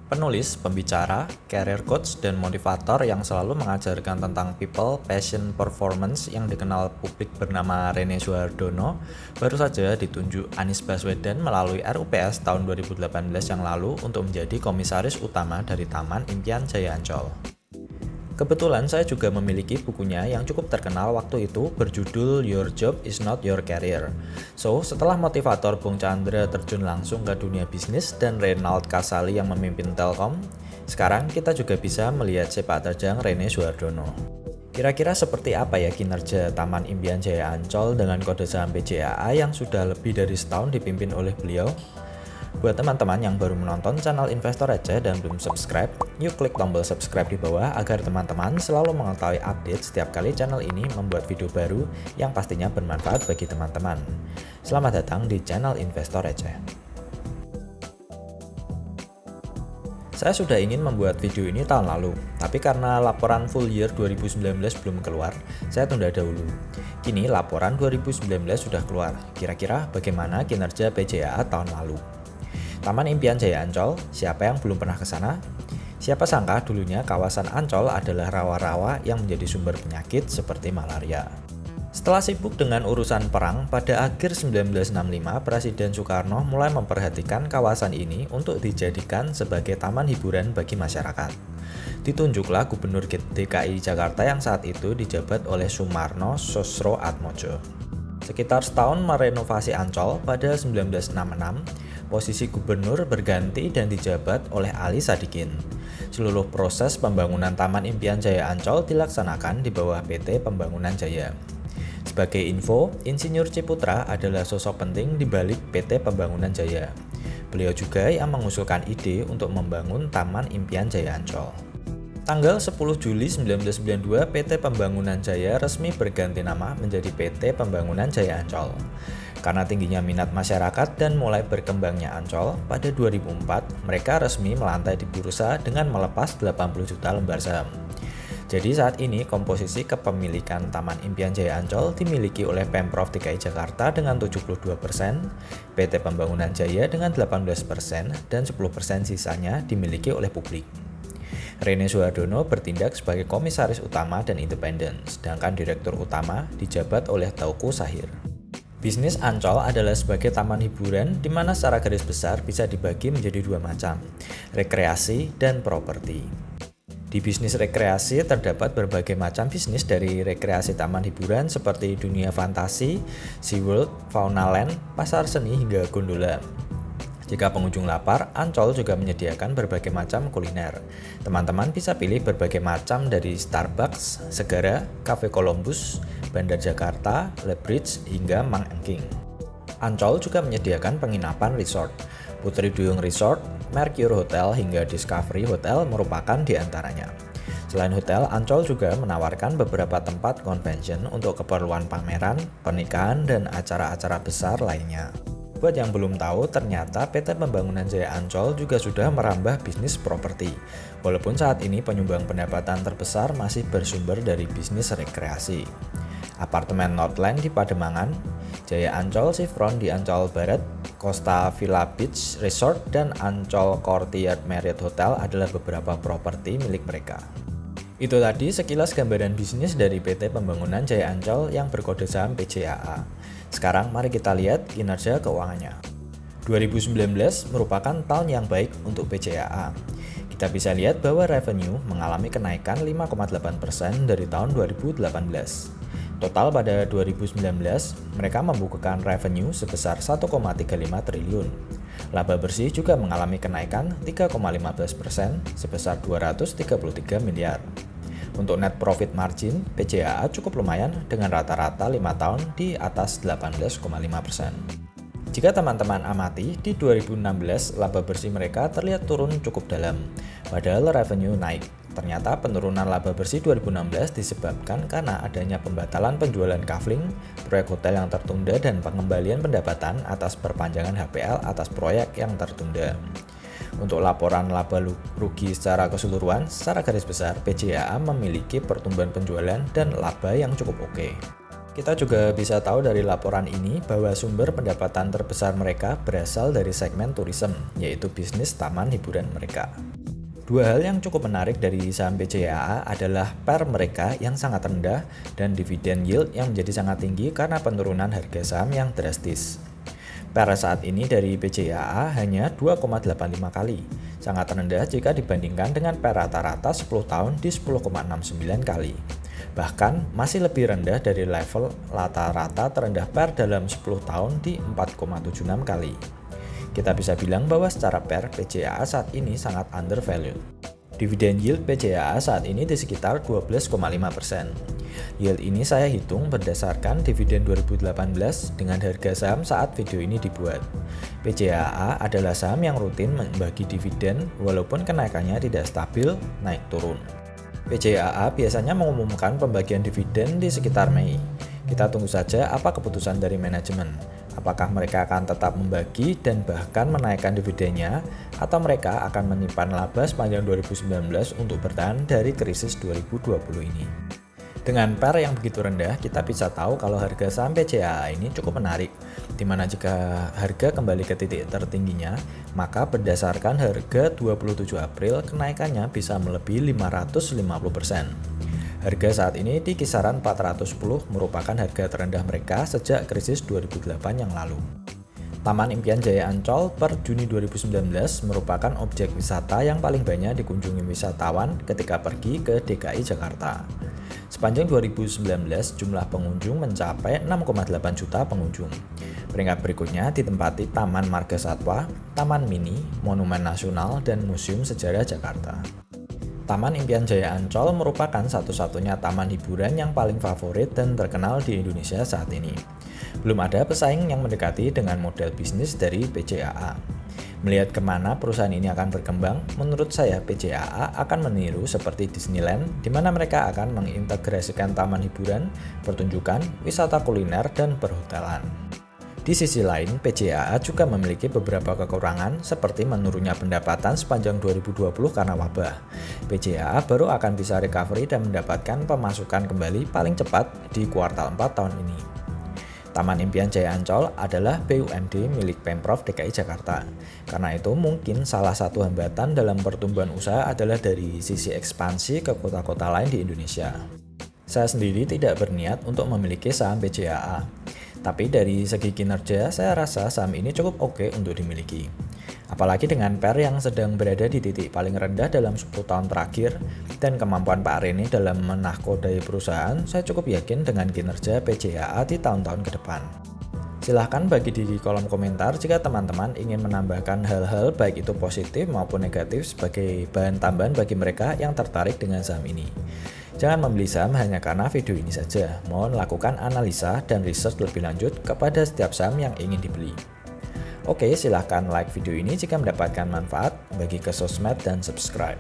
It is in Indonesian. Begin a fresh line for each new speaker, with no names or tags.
Penulis, pembicara, career coach, dan motivator yang selalu mengajarkan tentang people, passion, performance yang dikenal publik bernama Rene Suhardono baru saja ditunjuk Anies Baswedan melalui RUPS tahun 2018 yang lalu untuk menjadi komisaris utama dari Taman Impian Jaya Ancol. Kebetulan saya juga memiliki bukunya yang cukup terkenal waktu itu berjudul Your Job is Not Your Career. So, setelah motivator Bung Chandra terjun langsung ke dunia bisnis dan Reynald Kasali yang memimpin Telkom, sekarang kita juga bisa melihat sepak terjang Rene Suhardono. Kira-kira seperti apa ya kinerja Taman Impian Jaya Ancol dengan kode saham PJAA yang sudah lebih dari setahun dipimpin oleh beliau? Buat teman-teman yang baru menonton channel Investor Receh dan belum subscribe, yuk klik tombol subscribe di bawah agar teman-teman selalu mengetahui update setiap kali channel ini membuat video baru yang pastinya bermanfaat bagi teman-teman. Selamat datang di channel Investor Receh. Saya sudah ingin membuat video ini tahun lalu, tapi karena laporan full year 2019 belum keluar, saya tunda dahulu. Kini laporan 2019 sudah keluar, kira-kira bagaimana kinerja PJAA tahun lalu? Taman Impian Jaya Ancol, siapa yang belum pernah ke sana? Siapa sangka dulunya kawasan Ancol adalah rawa-rawa yang menjadi sumber penyakit seperti malaria. Setelah sibuk dengan urusan perang, pada akhir 1965 Presiden Soekarno mulai memperhatikan kawasan ini untuk dijadikan sebagai taman hiburan bagi masyarakat. Ditunjuklah Gubernur DKI Jakarta yang saat itu dijabat oleh Sumarno Sosroatmojo. Sekitar setahun merenovasi Ancol, pada 1966, posisi gubernur berganti dan dijabat oleh Ali Sadikin. Seluruh proses pembangunan Taman Impian Jaya Ancol dilaksanakan di bawah PT Pembangunan Jaya. Sebagai info, Insinyur Ciputra adalah sosok penting di balik PT Pembangunan Jaya. Beliau juga yang mengusulkan ide untuk membangun Taman Impian Jaya Ancol. Tanggal 10 Juli 1992, PT Pembangunan Jaya resmi berganti nama menjadi PT Pembangunan Jaya Ancol. Karena tingginya minat masyarakat dan mulai berkembangnya Ancol, pada 2004 mereka resmi melantai di bursa dengan melepas 80 juta lembar saham. Jadi saat ini komposisi kepemilikan Taman Impian Jaya Ancol dimiliki oleh Pemprov DKI Jakarta dengan 72%, PT Pembangunan Jaya dengan 18%, dan 10% sisanya dimiliki oleh publik. Rene Suhardono bertindak sebagai komisaris utama dan independen, sedangkan direktur utama dijabat oleh Teuku Sahir. Bisnis Ancol adalah sebagai taman hiburan di mana secara garis besar bisa dibagi menjadi dua macam, rekreasi dan properti. Di bisnis rekreasi terdapat berbagai macam bisnis dari rekreasi taman hiburan seperti dunia fantasi, SeaWorld, Faunaland, pasar seni hingga gondola. Jika pengunjung lapar, Ancol juga menyediakan berbagai macam kuliner. Teman-teman bisa pilih berbagai macam dari Starbucks, Segara, Cafe Columbus, Bandar Jakarta, Le Bridge, hingga Mang Engking. Ancol juga menyediakan penginapan resort. Putri Duyung Resort, Mercure Hotel, hingga Discovery Hotel merupakan di antaranya. Selain hotel, Ancol juga menawarkan beberapa tempat convention untuk keperluan pameran, pernikahan, dan acara-acara besar lainnya. Buat yang belum tahu, ternyata PT Pembangunan Jaya Ancol juga sudah merambah bisnis properti. Walaupun saat ini penyumbang pendapatan terbesar masih bersumber dari bisnis rekreasi. Apartemen Northland di Pademangan, Jaya Ancol Seafront di Ancol Barat, Costa Villa Beach Resort, dan Ancol Courtyard Marriott Hotel adalah beberapa properti milik mereka. Itu tadi sekilas gambaran bisnis dari PT Pembangunan Jaya Ancol yang berkode saham PJAA. Sekarang mari kita lihat kinerja keuangannya. 2019 merupakan tahun yang baik untuk PJAA. Kita bisa lihat bahwa revenue mengalami kenaikan 5,8% dari tahun 2018. Total pada 2019, mereka membukukan revenue sebesar 1,35 triliun. Laba bersih juga mengalami kenaikan 3,15% sebesar 233 miliar. Untuk net profit margin, PJAA cukup lumayan dengan rata-rata 5 tahun di atas 18,5%. Jika teman-teman amati, di 2016 laba bersih mereka terlihat turun cukup dalam, padahal revenue naik. Ternyata penurunan laba bersih 2016 disebabkan karena adanya pembatalan penjualan kafling, proyek hotel yang tertunda, dan pengembalian pendapatan atas perpanjangan HPL atas proyek yang tertunda. Untuk laporan laba rugi secara keseluruhan, secara garis besar PJAA memiliki pertumbuhan penjualan dan laba yang cukup oke. Kita juga bisa tahu dari laporan ini bahwa sumber pendapatan terbesar mereka berasal dari segmen tourism, yaitu bisnis taman hiburan mereka. Dua hal yang cukup menarik dari saham PCAA adalah PER mereka yang sangat rendah dan dividen yield yang menjadi sangat tinggi karena penurunan harga saham yang drastis. PER saat ini dari PCAA hanya 2,85 kali, sangat rendah jika dibandingkan dengan PER rata-rata 10 tahun di 10,69 kali. Bahkan masih lebih rendah dari level rata-rata terendah PER dalam 10 tahun di 4,76 kali. Kita bisa bilang bahwa secara PER, PCAA saat ini sangat undervalued. Dividen yield PCAA saat ini di sekitar 12,5%. Yield ini saya hitung berdasarkan dividen 2018 dengan harga saham saat video ini dibuat. PCAA adalah saham yang rutin membagi dividen walaupun kenaikannya tidak stabil, naik turun. PCAA biasanya mengumumkan pembagian dividen di sekitar Mei. Kita tunggu saja apa keputusan dari manajemen. Apakah mereka akan tetap membagi dan bahkan menaikkan dividennya, atau mereka akan menyimpan laba sepanjang 2019 untuk bertahan dari krisis 2020 ini. Dengan PER yang begitu rendah, kita bisa tahu kalau harga saham PCAA ini cukup menarik, dimana jika harga kembali ke titik tertingginya, maka berdasarkan harga 27 April, kenaikannya bisa melebihi 550%. Harga saat ini di kisaran 410 merupakan harga terendah mereka sejak krisis 2008 yang lalu. Taman Impian Jaya Ancol per Juni 2019 merupakan objek wisata yang paling banyak dikunjungi wisatawan ketika pergi ke DKI Jakarta. Sepanjang 2019, jumlah pengunjung mencapai 6,8 juta pengunjung. Peringkat berikutnya ditempati Taman Marga Satwa, Taman Mini, Monumen Nasional, dan Museum Sejarah Jakarta. Taman Impian Jaya Ancol merupakan satu-satunya taman hiburan yang paling favorit dan terkenal di Indonesia saat ini. Belum ada pesaing yang mendekati dengan model bisnis dari PCAA. Melihat kemana perusahaan ini akan berkembang, menurut saya PCAA akan meniru seperti Disneyland, di mana mereka akan mengintegrasikan taman hiburan, pertunjukan, wisata kuliner, dan perhotelan. Di sisi lain, PCAA juga memiliki beberapa kekurangan seperti menurunnya pendapatan sepanjang 2020 karena wabah. PCAA baru akan bisa recovery dan mendapatkan pemasukan kembali paling cepat di kuartal 4 tahun ini. Taman Impian Jaya Ancol adalah BUMD milik Pemprov DKI Jakarta. Karena itu mungkin salah satu hambatan dalam pertumbuhan usaha adalah dari sisi ekspansi ke kota-kota lain di Indonesia. Saya sendiri tidak berniat untuk memiliki saham PCAA. Tapi dari segi kinerja, saya rasa saham ini cukup oke untuk dimiliki. Apalagi dengan PER yang sedang berada di titik paling rendah dalam 10 tahun terakhir, dan kemampuan Pak Rene dalam menahkodai perusahaan, saya cukup yakin dengan kinerja PCAA di tahun-tahun ke depan. Silahkan bagi di kolom komentar jika teman-teman ingin menambahkan hal-hal baik itu positif maupun negatif sebagai bahan tambahan bagi mereka yang tertarik dengan saham ini. Jangan membeli saham hanya karena video ini saja. Mohon lakukan analisa dan research lebih lanjut kepada setiap saham yang ingin dibeli. Oke, silahkan like video ini jika mendapatkan manfaat, bagi ke sosmed dan subscribe.